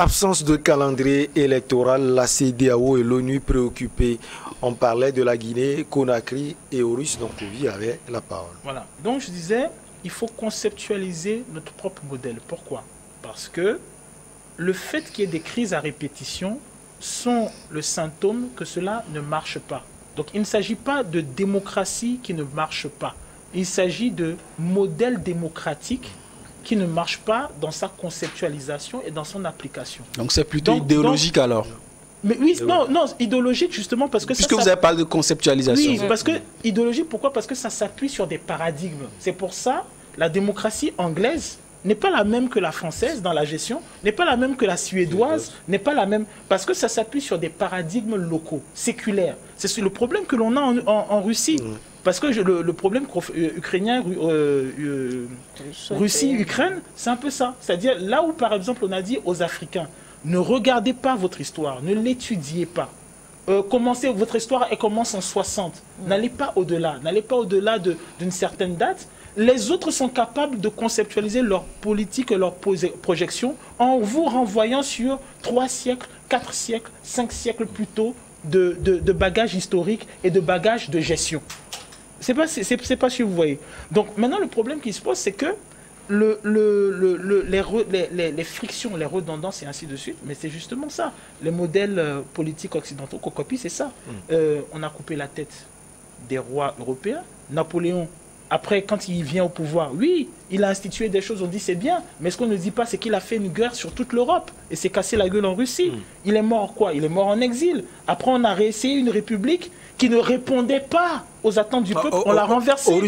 Absence de calendrier électoral, la CEDEAO et l'ONU préoccupées. On parlait de la Guinée, Conakry et Maurice, donc Ovi avait la parole. Voilà. Donc je disais, il faut conceptualiser notre propre modèle. Pourquoi? Parce que le fait qu'il y ait des crises à répétition sont le symptôme que cela ne marche pas. Donc il ne s'agit pas de démocratie qui ne marche pas. Il s'agit de modèle démocratique qui ne marche pas dans sa conceptualisation et dans son application. Donc c'est plutôt idéologique alors. Mais oui, non, idéologique justement parce que... Puisque vous avez parlé de conceptualisation. Oui, parce que idéologique, pourquoi? Parce que ça s'appuie sur des paradigmes. C'est pour ça, la démocratie anglaise n'est pas la même que la française dans la gestion, n'est pas la même que la suédoise, n'est pas la même... Parce que ça s'appuie sur des paradigmes locaux, séculaires. C'est le problème que l'on a en Russie. Parce que le problème ukrainien, Russie-Ukraine, c'est un peu ça. C'est-à-dire là où, par exemple, on a dit aux Africains, ne regardez pas votre histoire, ne l'étudiez pas. Commencez votre histoire, elle commence en 60. N'allez pas au-delà, d'une certaine date. Les autres sont capables de conceptualiser leur politique et leur projection en vous renvoyant sur 3 siècles, 4 siècles, 5 siècles plus tôt de bagages historiques et de bagages de gestion. C'est pas ce que vous voyez. Donc maintenant, le problème qui se pose, c'est que les frictions, les redondances et ainsi de suite, mais c'est justement ça. Les modèles politiques occidentaux qu'on copie, c'est ça. On a coupé la tête des rois européens. Napoléon, après, quand il vient au pouvoir, oui, il a institué des choses, on dit c'est bien, mais ce qu'on ne dit pas, c'est qu'il a fait une guerre sur toute l'Europe et s'est cassé la gueule en Russie. Il est mort quoi? Il est mort en exil. Après, on a réessayé une république qui ne répondait pas aux attentes du peuple, on l'a renversée.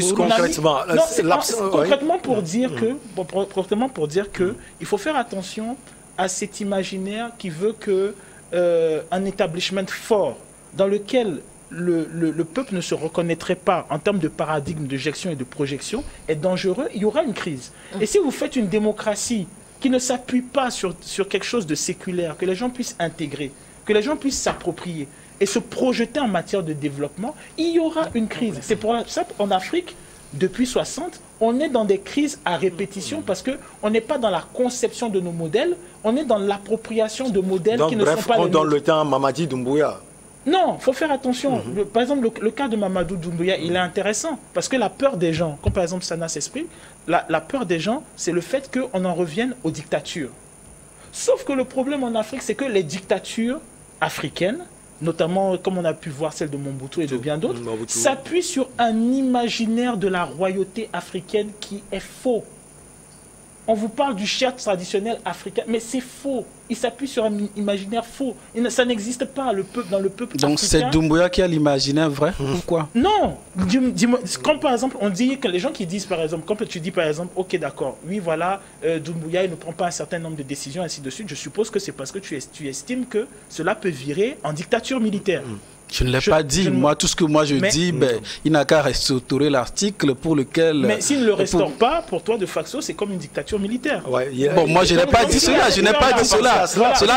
Concrètement pour dire que il faut faire attention à cet imaginaire qui veut que un établissement fort dans lequel le peuple ne se reconnaîtrait pas en termes de paradigme de gestion et de projection est dangereux, il y aura une crise. Et si vous faites une démocratie qui ne s'appuie pas sur quelque chose de séculaire, que les gens puissent intégrer, que les gens puissent s'approprier et se projeter en matière de développement, il y aura une crise. C'est pour ça qu'en Afrique, depuis 60, on est dans des crises à répétition parce qu'on n'est pas dans la conception de nos modèles, on est dans l'appropriation de modèles qui ne sont pas les nôtres. Dans le temps Mamadi Doumbouya. Non, il faut faire attention. Par exemple, le cas de Mamadou Doumbouya, il est intéressant. Parce que la peur des gens, comme par exemple Sana s'exprime, la peur des gens, c'est le fait qu'on en revienne aux dictatures. Sauf que le problème en Afrique, c'est que les dictatures africaines, notamment comme on a pu voir celle de Mobutu et de bien d'autres, s'appuient sur un imaginaire de la royauté africaine qui est faux. On vous parle du chef traditionnel africain, mais c'est faux. Il s'appuie sur un imaginaire faux. Ça n'existe pas dans le peuple Donc africain. c'est Doumbouya qui a l'imaginaire vrai ou quoi? Non. Comme par exemple, on dit que les gens qui disent par exemple, quand tu dis par exemple, ok d'accord, oui voilà, Doumbouya il ne prend pas un certain nombre de décisions, ainsi de suite, je suppose que c'est parce que tu estimes que cela peut virer en dictature militaire. Je ne l'ai pas dit. Moi, tout ce que moi je dis, il n'a qu'à restaurer l'article pour lequel... Mais s'il ne le restaure pas, pour toi, de facto, c'est comme une dictature militaire. Bon, moi, je n'ai pas dit cela. Je n'ai pas dit cela.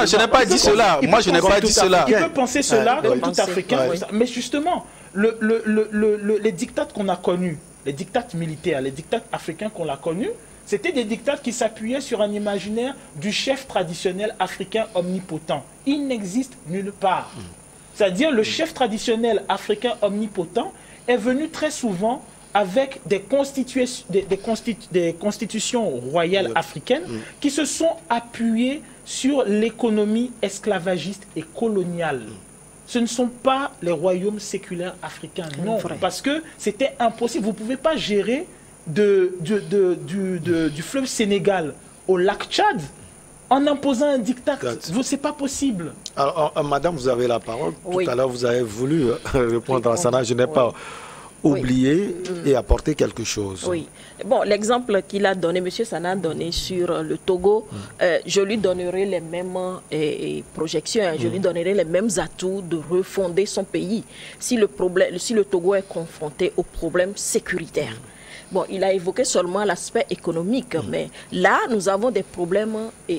Je n'ai pas dit cela. Moi, je n'ai pas dit cela. Il peut penser cela comme tout Africain. Mais justement, les dictats qu'on a connus, les dictats militaires, les dictats africains qu'on a connus, c'était des dictats qui s'appuyaient sur un imaginaire du chef traditionnel africain omnipotent. Il n'existe nulle part. C'est-à-dire le chef traditionnel africain omnipotent est venu très souvent avec des constitutions royales africaines qui se sont appuyées sur l'économie esclavagiste et coloniale. Ce ne sont pas les royaumes séculaires africains, non, parce que c'était impossible. Vous ne pouvez pas gérer du fleuve Sénégal au lac Tchad en imposant un diktat. Ce n'est pas possible. Alors, madame, vous avez la parole. Tout à l'heure, vous avez voulu répondre à Sana. Je n'ai pas oublié et apporter quelque chose. Oui. Bon, l'exemple qu'il a donné, M. Sana a donné sur le Togo, je lui donnerai les mêmes projections, je lui donnerai les mêmes atouts de refonder son pays si le Togo est confronté aux problèmes sécuritaires. Bon, il a évoqué seulement l'aspect économique, mais là, nous avons des problèmes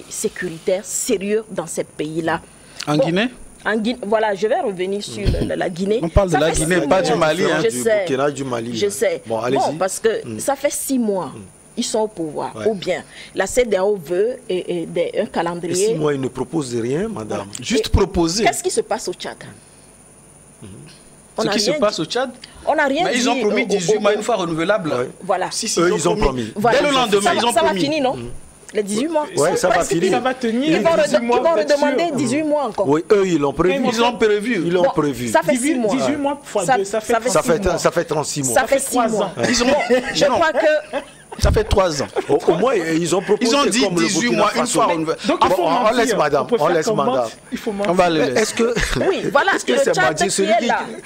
sécuritaires sérieux dans ce pays-là. En Guinée? En Guinée, voilà, je vais revenir sur la Guinée. On parle de la Guinée, pas du Mali. Je sais, du Mali. Je sais. Bon, allez-y. Bon, parce que ça fait 6 mois ils sont au pouvoir. Ou bien la CEDEAO veut un calendrier. Et 6 mois, ils ne proposent rien, madame. Voilà. Juste proposer. Qu'est-ce qui se passe au Tchad? Ce qui se passe au Tchad, on n'a rien mais dit. Ils ont promis 18 mois une fois renouvelable. Voilà. Eux, ils ont promis. Voilà. Dès le lendemain, ils ont promis. Ça va finir, non? Les 18 mois. Oui, ça va finir. Ça va tenir. Ils vont redemander 18 mois encore. Oui, eux, ils l'ont prévu. Ils l'ont prévu. Ils l'ont prévu. Ça fait 6 mois. 18 mois fois 2, ça fait 36 mois. Ça fait 6 mois. Je crois que... Ça fait 3 ans. Au moins, ils ont proposé. Ils ont dit 18 mois une fois renouvelable. Donc, on laisse madame. On laisse madame. On va le laisser. Est-ce que... Oui, voilà. Est-ce que c'est Madi,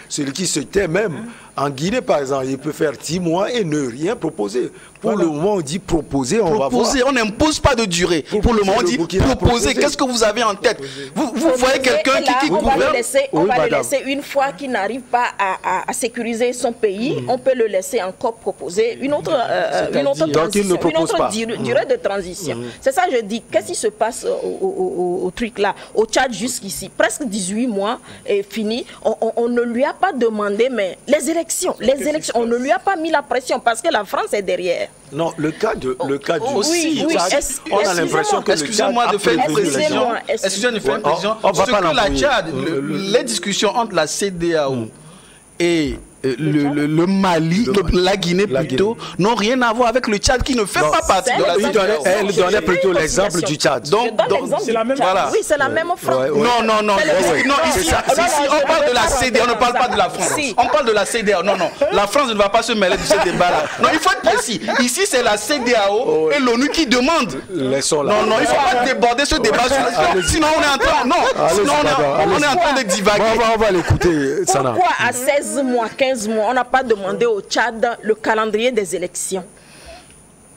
celui qui se tait même en Guinée, par exemple, il peut faire 10 mois et ne rien proposer. Pour le moment, on dit proposer, on va voir. On n'impose pas de durée. Pour le moment, on dit proposer. Qu'est-ce que vous avez en tête? Vous voyez quelqu'un qui gouverne? On va le laisser une fois qu'il n'arrive pas à sécuriser son pays, on peut le laisser encore proposer une autre durée de transition. C'est ça, je dis. Qu'est-ce qui se passe au truc là, au Tchad jusqu'ici? Presque 18 mois est fini. On ne lui a pas demandé, mais les élections, on ne lui a pas mis la pression parce que la France est derrière. Non, le cas du Tchad, on a l'impression que excusez-moi de faire une précision. Excusez-moi de faire une précision. Ce que la Tchad, les discussions entre la CEDEAO et le Mali, la Guinée plutôt, n'ont rien à voir avec le Tchad qui ne fait pas partie de la CEDEAO. Elle donnait plutôt l'exemple du Tchad. Donc c'est la même. Oui, c'est la même France. Non. Ici, on parle de la CEDEAO, on ne parle pas de la France. On parle de la CEDEAO. Non. La France ne va pas se mêler de ce débat-là. Non, il faut être précis. Ici, c'est la CEDEAO et l'ONU qui demandent. Laissons-la. Non, il ne faut pas déborder ce débat. Sinon, on est en train de divaguer. On va l'écouter, Sana. Pourquoi à 16 mois, 15 mois, on n'a pas demandé au Tchad le calendrier des élections?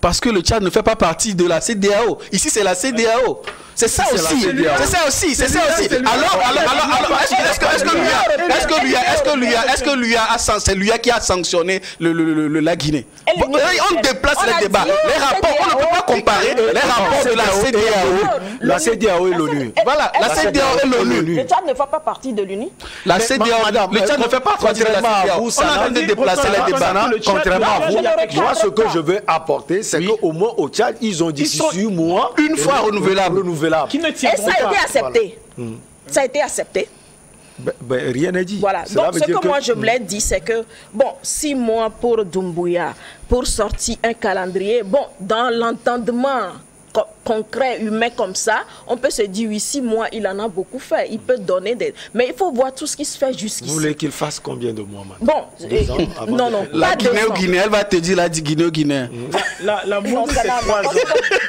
Parce que le Tchad ne fait pas partie de la CEDEAO. Ici, c'est la CEDEAO. C'est ça aussi. C'est ça aussi. Alors, est-ce que l'UA qui a sanctionné la Guinée? On déplace les débats. Les rapports, on ne peut pas comparer les rapports de la CEDEAO et l'ONU. Voilà, la CEDEAO et l'ONU. Le Tchad ne fait pas partie de l'ONU? La CEDEAO, le Tchad ne fait pas partie de la CEDEAO. On est en train de déplacer les débats. Contrairement à vous, moi, ce que je veux apporter, c'est qu'au moins au Tchad, ils ont dit 18 mois. Une fois renouvelable. Qui ne et ça a été accepté. Voilà. Ça a été accepté. Rien n'est dit. Voilà. Donc, ce que moi je voulais dire, c'est que, 6 mois pour Doumbouya, pour sortir un calendrier, dans l'entendement concret, humain comme ça, on peut se dire, oui, 6 mois, il en a beaucoup fait. Il peut donner des... Mais il faut voir tout ce qui se fait jusqu'ici. Vous voulez qu'il fasse combien de mois, madame? Non. La Guinée-Guinée, elle va te dire la Guinée-Guinée. La mode, c'est 3 ans.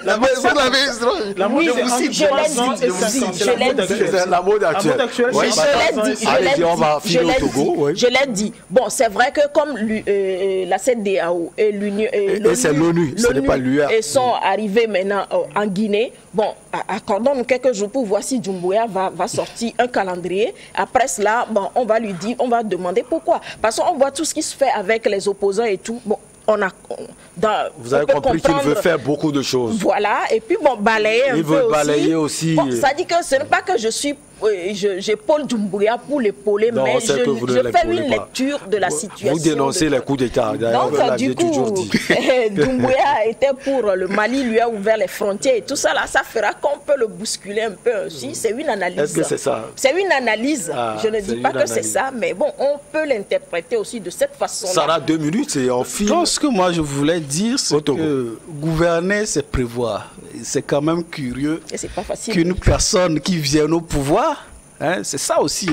La mode, c'est 3 ans. La mode actuelle. Je l'ai dit. C'est vrai que comme la CEDEAO et l'Union... Et c'est l'ONU, ce n'est pas l'UA. Ils sont arrivés maintenant en Guinée. Accordons-nous quelques jours pour voir si Doumbouya va sortir un calendrier. Après cela, on va lui dire, on va demander pourquoi. Parce qu'on voit tout ce qui se fait avec les opposants et tout. Vous avez compris qu'il veut faire beaucoup de choses. Voilà, et puis balayer un peu. Il veut balayer aussi. Ça dit que ce n'est pas que j'épaule Doumbouya pour l'épauler, mais je fais une lecture de la situation. Vous dénoncez les coups d'État. Donc, du coup, Doumbouya était pour le Mali, lui a ouvert les frontières et tout ça. Là, ça fera qu'on peut le bousculer un peu aussi. C'est une analyse. Est-ce que c'est ça? C'est une analyse. Je ne dis pas que c'est ça, mais on peut l'interpréter aussi de cette façon-là. Ça aura 2 minutes et on filme. Ce que moi je voulais dire, c'est que gouverner, c'est prévoir. C'est quand même curieux qu'une personne qui vient au pouvoir, c'est ça aussi,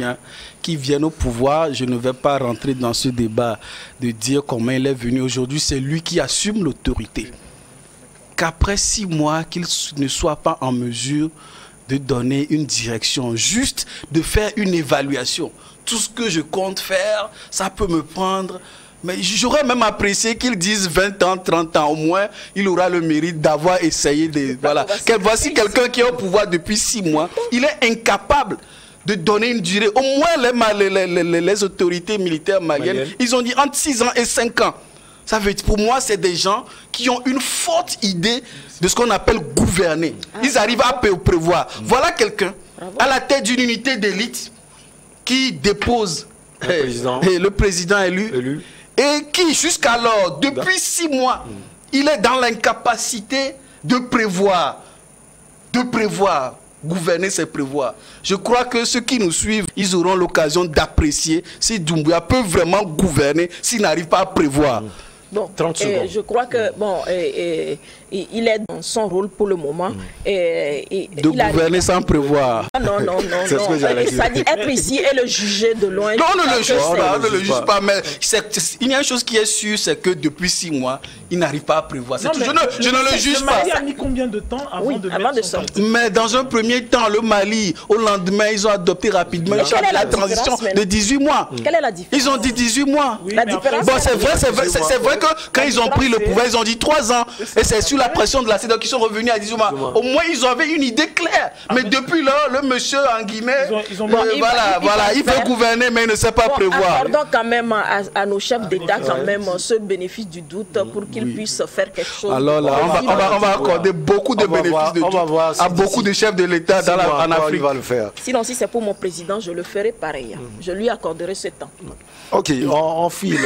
qui vient au pouvoir, je ne vais pas rentrer dans ce débat de dire comment il est venu aujourd'hui, c'est lui qui assume l'autorité. Qu'après 6 mois, qu'il ne soit pas en mesure de donner une direction, juste de faire une évaluation. Tout ce que je compte faire, ça peut me prendre... Mais j'aurais même apprécié qu'ils disent 20 ans, 30 ans. Au moins, il aura le mérite d'avoir essayé de... Voilà. Voici quelqu'un qui est au pouvoir depuis 6 mois. Il est incapable de donner une durée. Au moins, les autorités militaires maliennes, ils ont dit entre 6 ans et 5 ans. Ça veut dire, pour moi, c'est des gens qui ont une forte idée de ce qu'on appelle gouverner. Ils arrivent à prévoir. Voilà quelqu'un à la tête d'une unité d'élite qui dépose le président élu. Et qui, jusqu'alors, depuis 6 mois, il est dans l'incapacité de prévoir. Gouverner, c'est prévoir. Je crois que ceux qui nous suivent, ils auront l'occasion d'apprécier si Doumbouya peut vraiment gouverner s'il n'arrive pas à prévoir. Bon, 30 secondes. Je crois que bon, il est dans son rôle pour le moment. De gouverner sans prévoir. Non. C'est ce que j'allais dire. Ça dit être ici et le juger de loin. Non, ne le juge pas. Mais il y a une chose qui est sûre, c'est que depuis 6 mois, il n'arrive pas à prévoir. Je ne le juge pas. Il a mis combien de temps avant de sortir? Mais dans un premier temps, le Mali, au lendemain, ils ont adopté rapidement la transition de 18 mois. Quelle est la différence? Ils ont dit 18 mois. La différence. Bon, c'est vrai que quand ils ont pris le pouvoir, ils ont dit 3 ans. Et c'est sur la pression de la CEDEAO qu'ils sont revenus à 18 mois. Au moins, ils avaient une idée claire. Mais depuis là, le monsieur, en guillemets, il veut gouverner, mais il ne sait pas prévoir. Accordons quand même à nos chefs d'État quand même ce bénéfice du doute pour qu'ils puissent faire quelque chose. Alors là, on va accorder beaucoup de bénéfices de doute à beaucoup de chefs de l'État en Afrique. Sinon, si c'est pour mon président, je le ferai pareil. Je lui accorderai ce temps. Ok, on file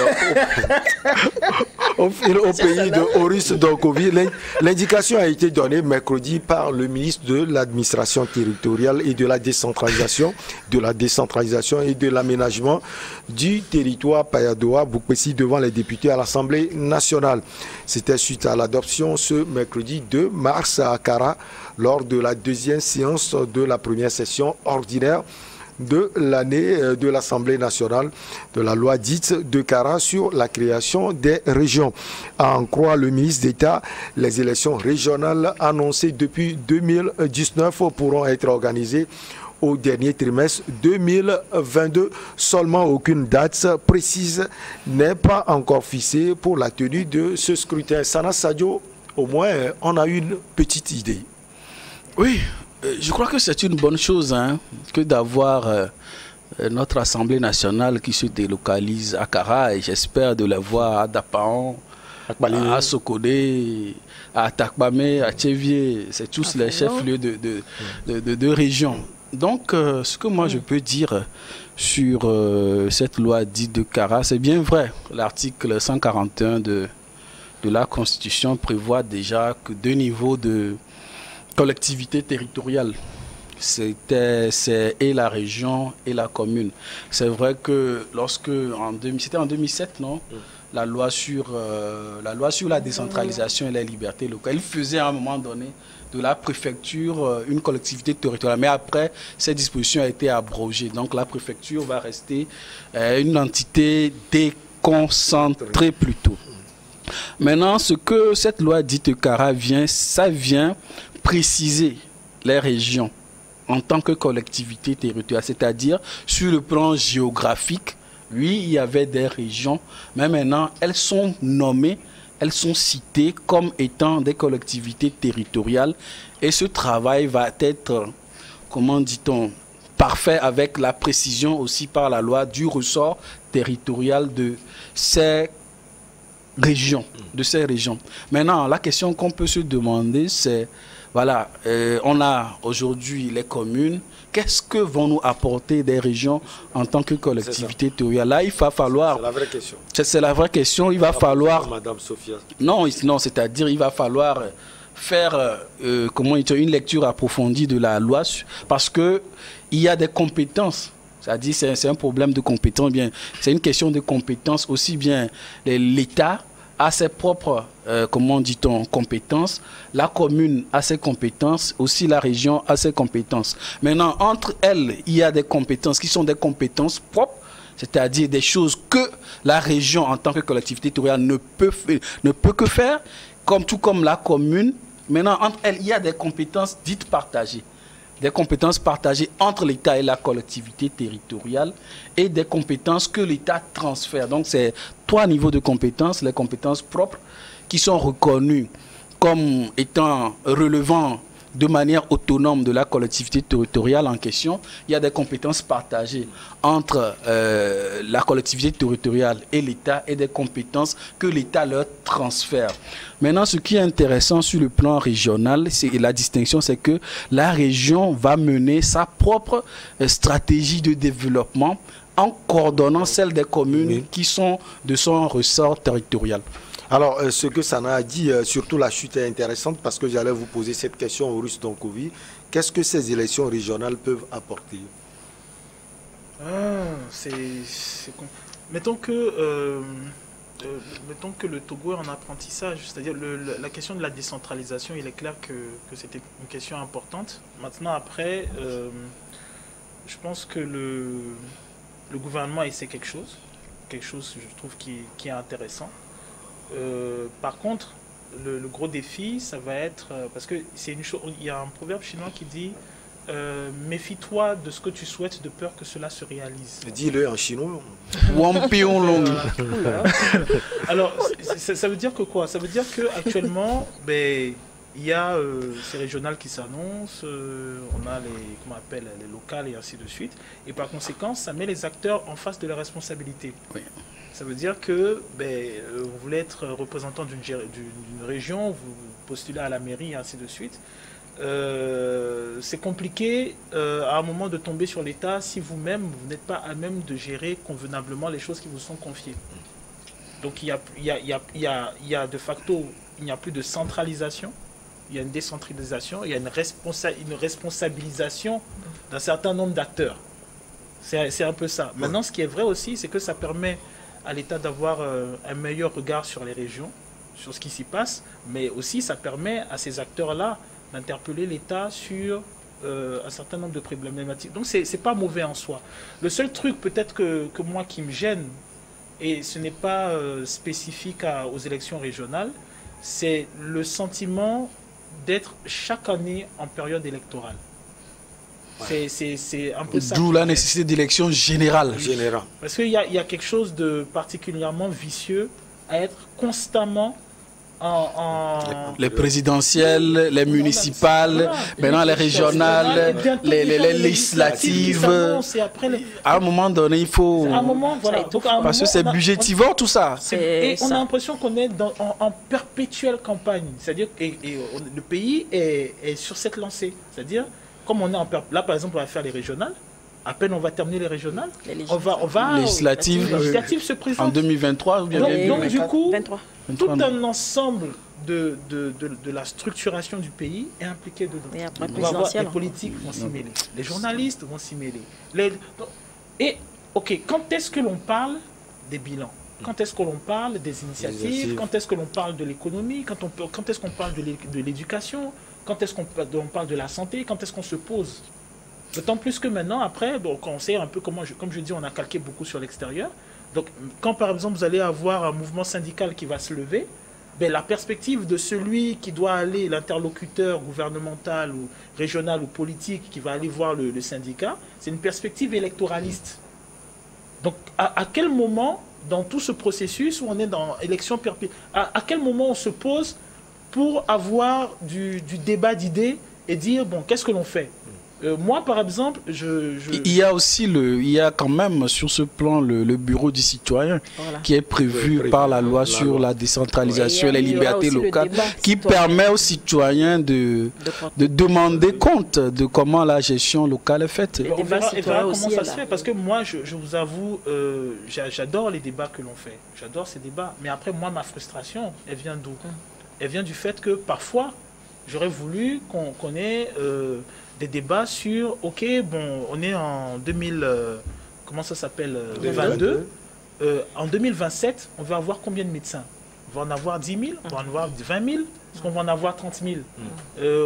au pays de Horace Donkovi. L'indication a été donnée mercredi par le ministre de l'administration territoriale et de la décentralisation et de l'aménagement du territoire Payadoa Boukpessi devant les députés à l'Assemblée nationale. C'était suite à l'adoption ce mercredi 2 mars à Akara lors de la deuxième séance de la première session ordinaire de l'année de l'Assemblée nationale de la loi dite de Kara sur la création des régions. À en croire le ministre d'État, les élections régionales annoncées depuis 2019 pourront être organisées au dernier trimestre 2022. Seulement aucune date précise n'est pas encore fixée pour la tenue de ce scrutin. Sana Sadio, au moins on a une petite idée. Oui. Je crois que c'est une bonne chose que d'avoir notre Assemblée nationale qui se délocalise à Kara, et j'espère de la voir à Dapaon, à Sokodé, à Takbame, à Tchévier. C'est tous les chefs-lieux de région. Donc, ce que moi je peux dire sur cette loi dite de Kara, c'est bien vrai. L'article 141 de la Constitution prévoit déjà que 2 niveaux de collectivité territoriale, c'est et la région et la commune. C'est vrai que c'était en 2007, non, la loi sur la décentralisation et la liberté locale, il faisait à un moment donné de la préfecture une collectivité territoriale. Mais après, cette disposition a été abrogée. Donc la préfecture va rester une entité déconcentrée plutôt. Maintenant, ce que cette loi dite Kara vient préciser les régions en tant que collectivité territoriale, c'est-à-dire sur le plan géographique. Oui, il y avait des régions, mais maintenant elles sont nommées, elles sont citées comme étant des collectivités territoriales, et ce travail va être, comment dit-on, parfait avec la précision aussi par la loi du ressort territorial de ces régions. Maintenant, la question qu'on peut se demander, c'est voilà, on a aujourd'hui les communes. Qu'est-ce que vont nous apporter des régions en tant que collectivité territoriale? Là, il va falloir... C'est la vraie question. C'est la vraie question. Il va falloir... Madame Sophia. Non, c'est-à-dire il va falloir faire une lecture approfondie de la loi parce qu'il y a des compétences. C'est-à-dire c'est un problème de compétence. C'est une question de compétence aussi bien l'État a ses propres, compétences, la commune a ses compétences, aussi la région a ses compétences. Maintenant, entre elles, il y a des compétences qui sont des compétences propres, c'est-à-dire des choses que la région, en tant que collectivité territoriale, ne peut que faire, tout comme la commune. Maintenant, entre elles, il y a des compétences dites partagées. Des compétences partagées entre l'État et la collectivité territoriale et des compétences que l'État transfère. Donc, c'est 3 niveaux de compétences. Les compétences propres qui sont reconnues comme étant relevant de manière autonome de la collectivité territoriale en question. Il y a des compétences partagées entre la collectivité territoriale et l'État et des compétences que l'État leur transfère. Maintenant, ce qui est intéressant sur le plan régional, et la distinction, c'est que la région va mener sa propre stratégie de développement en coordonnant celles des communes qui sont de son ressort territorial. Alors, ce que Sana a dit, surtout la chute est intéressante parce que j'allais vous poser cette question au Russe Donkovi. Qu'est-ce que ces élections régionales peuvent apporter? Mettons que le Togo est en apprentissage, c'est-à-dire la question de la décentralisation, il est clair que c'était une question importante. Maintenant, après, je pense que le gouvernement essaie quelque chose, je trouve, qui est intéressant. Par contre, le gros défi, ça va être, parce que c'est une chose, il y a un proverbe chinois qui dit méfie-toi de ce que tu souhaites de peur que cela se réalise. Dis-le en chinois. Alors, ça veut dire que quoi? Ça veut dire qu'actuellement, il y a ces régionales qui s'annoncent, on a les locales et ainsi de suite. Et par conséquent, ça met les acteurs en face de leurs responsabilités. Oui. Ça veut dire que vous voulez être représentant d'une région, vous postulez à la mairie et ainsi de suite. C'est compliqué à un moment de tomber sur l'État si vous-même, vous n'êtes pas à même de gérer convenablement les choses qui vous sont confiées. Donc il y a de facto, il n'y a plus de centralisation, il y a une décentralisation, il y a une responsabilisation d'un certain nombre d'acteurs. C'est un peu ça. Maintenant, ce qui est vrai aussi, c'est que ça permet à l'État d'avoir un meilleur regard sur les régions, sur ce qui s'y passe, mais aussi ça permet à ces acteurs-là d'interpeller l'État sur un certain nombre de problématiques. Donc c'est pas mauvais en soi. Le seul truc peut-être que moi qui me gêne, et ce n'est pas spécifique aux élections régionales, c'est le sentiment d'être chaque année en période électorale. C'est un peu ça. D'où la nécessité d'élections générales. Parce qu'il y a quelque chose de particulièrement vicieux à être constamment les présidentielles, les municipales, maintenant les régionales, les législatives. À un moment donné, il faut... Parce que c'est budgétivore tout ça. Et on a l'impression qu'on est en perpétuelle campagne. C'est-à-dire que le pays est sur cette lancée. C'est-à-dire, comme on est là par exemple, on va faire les régionales. À peine on va terminer les régionales, législatives se présentent en 2023 ou bien donc du coup, 23. Tout un ensemble de la structuration du pays est impliqué dedans. On va voir, les politiques vont s'y mêler, les journalistes vont s'y mêler. Et ok, quand est-ce que l'on parle des bilans? Quand est-ce que l'on parle des initiatives? Quand est-ce que l'on parle de l'économie? Quand est-ce qu'on parle de l'éducation? Quand est-ce qu'on parle de la santé? Quand est-ce qu'on se pose? D'autant plus que maintenant, après, on sait un peu comme je dis, on a calqué beaucoup sur l'extérieur. Donc, quand par exemple, vous allez avoir un mouvement syndical qui va se lever, la perspective de celui qui doit aller, l'interlocuteur gouvernemental ou régional ou politique qui va aller voir le syndicat, c'est une perspective électoraliste. Donc, à quel moment, dans tout ce processus où on est dans élection perpétuelle, à quel moment on se pose pour avoir du débat d'idées et dire, bon, qu'est-ce que l'on fait? Moi, par exemple, il y a aussi il y a quand même sur ce plan le bureau du citoyen qui est prévu par la loi sur la décentralisation et les libertés locales qui permet aux citoyens de demander compte de comment la gestion locale est faite. On verra comment ça se fait, parce que moi, je vous avoue, j'adore les débats que l'on fait. J'adore ces débats. Mais après, moi, ma frustration, elle vient d'où? Elle vient du fait que parfois, j'aurais voulu qu'on ait... des débats sur, ok, bon, on est en 22. En 2027, on va avoir combien de médecins? On va en avoir 10 000, on va en avoir 20 000, est-ce qu'on va en avoir 30 000?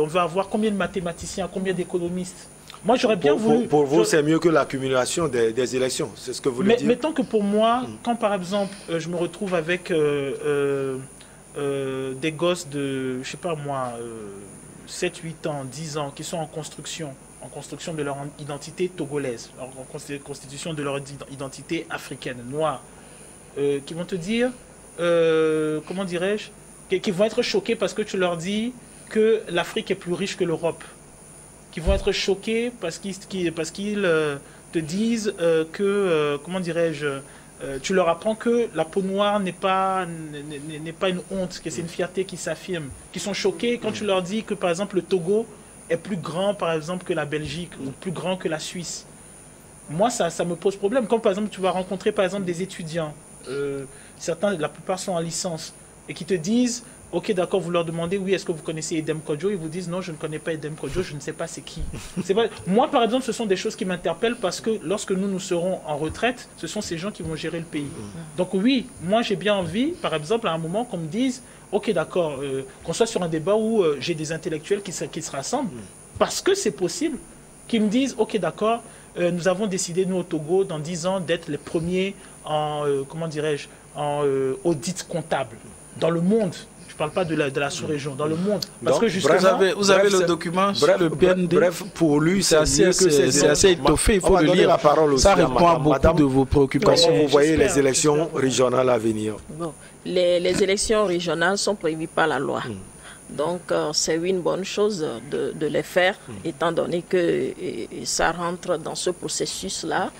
On va avoir combien de mathématiciens, combien d'économistes? Moi, j'aurais bien voulu... Pour vous, c'est mieux que l'accumulation des élections, c'est ce que vous voulez dire? Mettons que pour moi, quand par exemple, je me retrouve avec des gosses de, je sais pas moi... 7, 8 ans, 10 ans, qui sont en construction de leur identité togolaise, en constitution de leur identité africaine, noire, qui vont te dire, comment dirais-je, qui vont être choqués parce que tu leur dis que l'Afrique est plus riche que l'Europe, qui vont être choqués parce qu'ils te disent que, comment dirais-je, tu leur apprends que la peau noire n'est pas une honte, que c'est une fierté qui s'affirme, qui sont choqués quand tu leur dis que par exemple le Togo est plus grand par exemple que la Belgique ou plus grand que la Suisse. moi, ça me pose problème. Comme par exemple, tu vas rencontrer par exemple des étudiants, certains, la plupart sont en licence, et qui te disent, ok, d'accord, vous leur demandez, oui, est-ce que vous connaissez Edem Kodjo? Ils vous disent, non, je ne connais pas Edem Kodjo, je ne sais pas c'est qui. Moi, par exemple, ce sont des choses qui m'interpellent parce que lorsque nous serons en retraite, ce sont ces gens qui vont gérer le pays. Donc oui, moi, j'ai bien envie, par exemple, à un moment qu'on me dise, ok, d'accord, qu'on soit sur un débat où j'ai des intellectuels qui se rassemblent, parce que c'est possible, qui me disent, ok, d'accord, nous avons décidé, nous, au Togo, dans 10 ans, d'être les premiers en, comment dirais-je, en audit comptable dans le monde. Je ne parle pas de la sous-région, dans le monde. Parce donc, que justement, vous avez le document sur le PND. Bref, pour lui, c'est assez étoffé, il faut le lire. Ça répond à beaucoup de vos préoccupations. Comment vous voyez les élections régionales à venir? Bon, les élections régionales sont prévues par la loi. Donc, c'est une bonne chose de les faire, étant donné que ça rentre dans ce processus-là.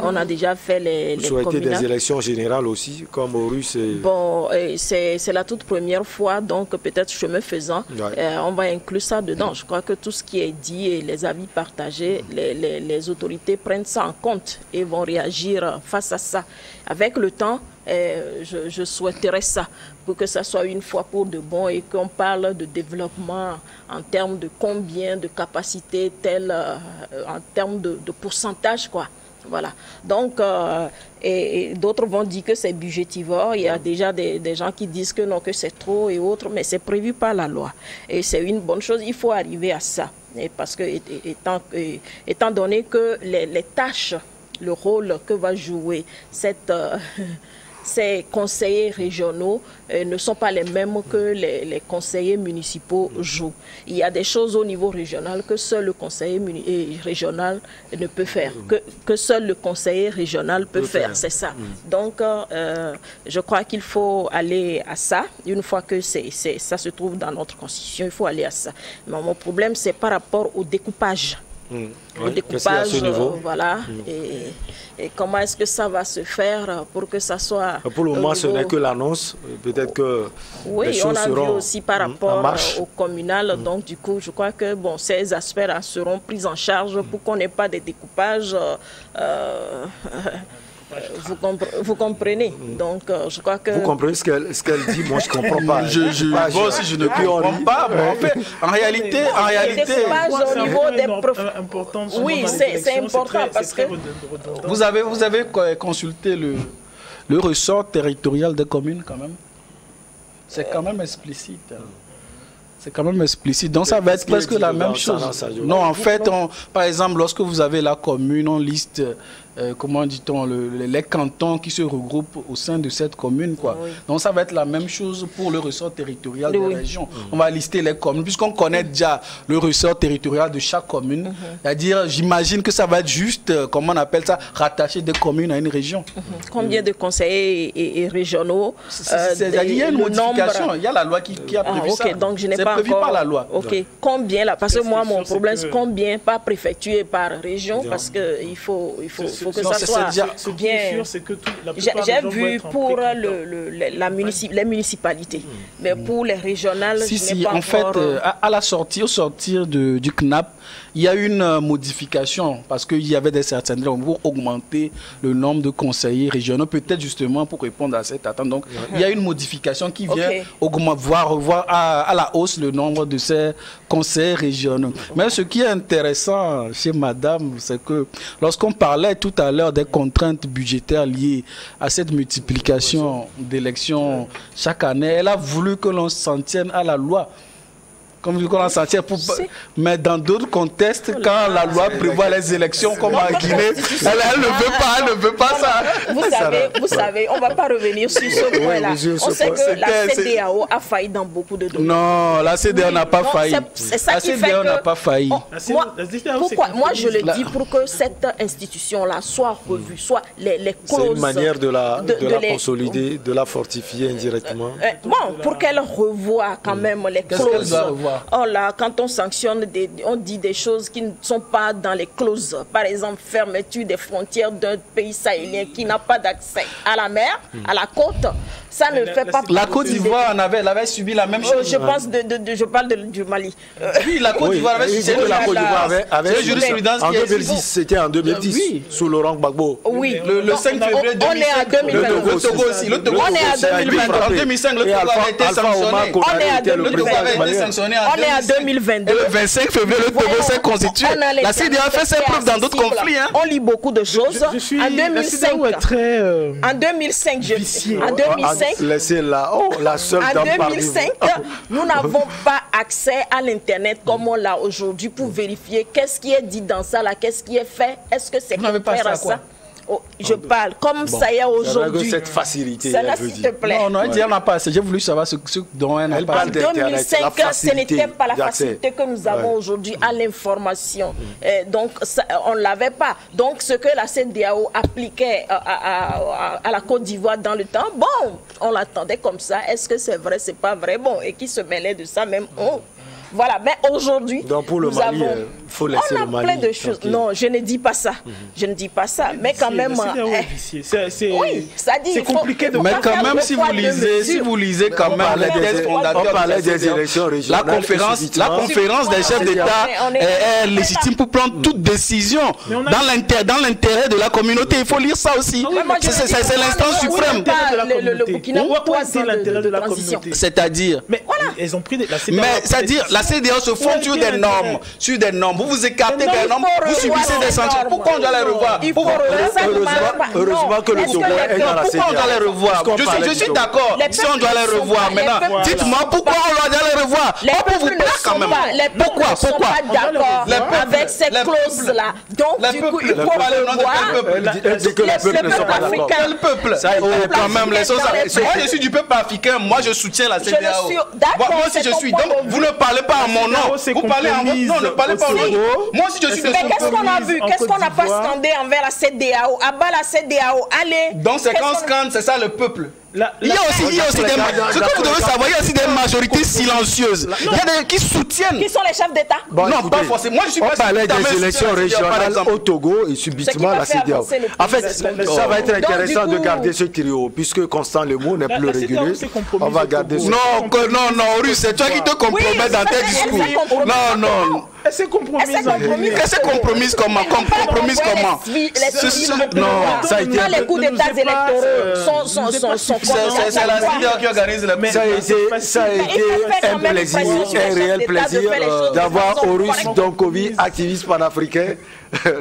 On a déjà fait les vous souhaitez communales. Des élections générales aussi, comme au Russe Bon, c'est la toute première fois, donc peut-être chemin faisant, on va inclure ça dedans. Je crois que tout ce qui est dit et les avis partagés, les autorités prennent ça en compte et vont réagir face à ça. Avec le temps, je souhaiterais ça, pour que ça soit une fois pour de bon et qu'on parle de développement en termes de combien de capacités, en termes de pourcentage, quoi. Voilà. Donc, et d'autres vont dire que c'est budgétivore. Il y a déjà des gens qui disent que non, que c'est trop et autres, mais c'est prévu par la loi. Et c'est une bonne chose, il faut arriver à ça. Et parce que, étant donné que les tâches, le rôle que va jouer ces conseillers régionaux ne sont pas les mêmes que les conseillers municipaux jouent. Il y a des choses au niveau régional que seul le conseiller régional ne peut faire, que seul le conseiller régional peut faire, c'est ça. Donc, je crois qu'il faut aller à ça. Une fois que ça se trouve dans notre constitution, il faut aller à ça. Mais mon problème, c'est par rapport au découpage. Le découpage, voilà, et comment est-ce que ça va se faire pour que ça soit... Pour le moment, ce n'est que l'annonce, peut-être que les choses seront... Oui, on a vu aussi par rapport au communal, donc du coup, je crois que bon, ces aspects-là seront pris en charge pour qu'on n'ait pas de découpage... Vous comprenez. Donc, je crois que... Vous comprenez ce qu'elle dit? Moi, je ne comprends pas. Moi aussi, je ne comprends pas. En fait, en réalité... au niveau des oui, c'est important parce que... Vous avez consulté le ressort territorial des communes, quand même? C'est quand même explicite. C'est quand même explicite. Donc, ça va être presque la même chose. Non, en fait, par exemple, lorsque vous avez la commune, on liste... comment dit-on, les cantons qui se regroupent au sein de cette commune, quoi. Oui. Donc ça va être la même chose pour le ressort territorial des régions. On va lister les communes, puisqu'on connaît déjà le ressort territorial de chaque commune. C'est-à-dire, j'imagine que ça va être juste, comment on appelle ça, rattacher des communes à une région. Combien de conseillers et régionaux il y a une modification, il y a la loi qui a prévu ça. Donc je n'ai pas prévu encore... par la loi. Combien là? Parce que moi, mon problème, c'est combien, pas préfecture et par région, parce qu'il faut que ça soit bien. J'ai vu pour les municipalités, mais pour les régionales, je n'ai pas en fait, au sortir du CNAP, il y a une modification parce qu'il y avait des certaines règles pour augmenter le nombre de conseillers régionaux, peut-être justement pour répondre à cette attente. Donc, il y a une modification qui vient revoir à la hausse le nombre de ces conseillers régionaux. Mais ce qui est intéressant chez madame, c'est que lorsqu'on parlait tout à l'heure des contraintes budgétaires liées à cette multiplication d'élections chaque année, elle a voulu que l'on s'en tienne à la loi. Comme on s'en tient mais dans d'autres contextes, quand la loi prévoit les élections comme en Guinée, elle ne veut pas ça. Vous savez, on ne va pas revenir sur ce point-là. On sait que la CEDEAO a failli dans beaucoup de domaines. Non, la CEDEAO n'a pas failli. La CEDEAO n'a pas failli. Moi, je le dis pour que cette institution-là soit revue, soit les clauses... C'est une manière de la consolider, de la fortifier indirectement. Bon, pour qu'elle revoie quand même les clauses. Oh là, quand on sanctionne, on dit des choses qui ne sont pas dans les clauses. Par exemple, fermeture des frontières d'un pays sahélien qui n'a pas d'accès à la mer, à la côte. Ça ne fait pas... La Côte d'Ivoire elle avait subi la même chose. Je pense je parle du Mali. Oui, la Côte d'Ivoire avait subi la Côte d'Ivoire avait jurisprudence en 2010, c'était en 2010, oui. sous Laurent Gbagbo. Oui, le 5 février 2005. On est à 2020. Le Togo aussi. Le Togo, on est à 2020. En 2005, le Togo avait été sanctionné. On est à 2020. On est à 2022. Et le 25 février, le Togo s'est constitué. La CEDEAO a fait ses preuves dans d'autres conflits. On lit beaucoup de choses. En 2005, laissez-la. La seule en 2005, nous n'avons pas accès à l'Internet comme on l'a aujourd'hui pour vérifier qu'est-ce qui est dit dans ça, là, qu'est-ce qui est fait. Est-ce que c'est contraire à ça? Oh, je parle comme ça y est aujourd'hui. Cette facilité. S'il te plaît. Non, elle dit, elle n'a pas assez. J'ai voulu savoir ce dont elle n'a pas. En 2005, ce n'était pas la facilité que nous avons aujourd'hui à l'information. Donc, ça, on ne l'avait pas. Donc, ce que la CEDEAO appliquait à la Côte d'Ivoire dans le temps, bon, on l'attendait comme ça. Est-ce que c'est vrai, c'est pas vrai? Bon, et qui se mêlait de ça même? Voilà, mais aujourd'hui, nous avons... faut laisser on a plein de choses. Non, je ne dis pas ça. Je ne dis pas ça. Mais quand même... Oui, c'est compliqué de... Mais quand même, si vous lisez quand même les thèses fondateurs... On parlait des élections régionales. La conférence des chefs d'État est légitime pour prendre toute décision dans l'intérêt de la communauté. Il faut lire ça aussi. C'est l'instance suprême. Le Burkina c'est l'intérêt de la communauté. C'est-à-dire... Mais ils ont pris... Mais c'est-à-dire... La CEDEAO se fonde sur des normes, Vous vous écartez des normes, vous subissez des sanctions. Pourquoi on doit les revoir? Heureusement que le Togo est dans la CEDEAO. Pourquoi on doit les revoir? Je suis d'accord. Si on doit les revoir maintenant, dites-moi pourquoi on doit les revoir? Pas pour vous plaire quand même. Pourquoi? Ne sont pas d'accord avec ces clauses-là. Donc, du coup, il faut revoir. Quel peuple? Quand même, moi, je suis du peuple africain. Moi, je soutiens la CEDEAO. Moi aussi, je suis. Donc, vous ne parlez pas à mon nom. Vous parlez à mon nom. Ne parlez pas à mon nom. Moi aussi, je suis de son peuple. Mais qu'est-ce qu'on a vu? Qu'est-ce qu'on n'a pas scandé envers la CEDEAO? À bas la CEDEAO, allez. Donc, c'est quand on scande, c'est ça le peuple. Il y a aussi des... Ce que vous devez savoir, il y a aussi des majorités silencieuses. Il y a des qui soutiennent. Qui sont les chefs d'État? Non, pas forcément. Moi, je suis pas... On parlait des élections régionales au Togo et subitement la CEDEAO. En fait, ça va être intéressant de garder ce trio, puisque Constant Lemou n'est plus régulier. On va garder ce... Non, Russe, c'est toi qui te compromets dans tes discours. Non. C'est compromis. Qu'est-ce que compromise comment? Non, ça a été... Quand les coups d'État électoraux sont c'est la CEDEAO qui organise la... Ça a été un plaisir, un réel plaisir d'avoir Horus Donkovi, activiste panafricain.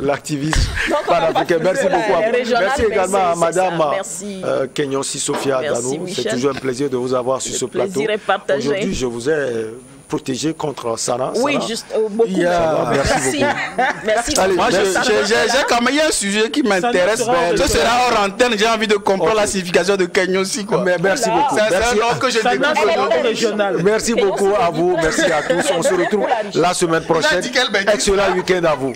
L'activiste panafricain. Merci beaucoup à vous. Merci également à Madame Kenyonsi Sophia Danou. C'est toujours un plaisir de vous avoir sur ce plateau. Aujourd'hui, je vous ai protégé contre Sana. Oui, juste beaucoup. Merci beaucoup. Merci. Allez, moi, j'ai quand même un sujet qui m'intéresse. Ce sera hors antenne. J'ai envie de comprendre la signification de Kenyonsi. Merci beaucoup. C'est un nom que je découvre. Merci beaucoup à vous. Merci à tous. On se retrouve la semaine prochaine. Excellent week-end à vous.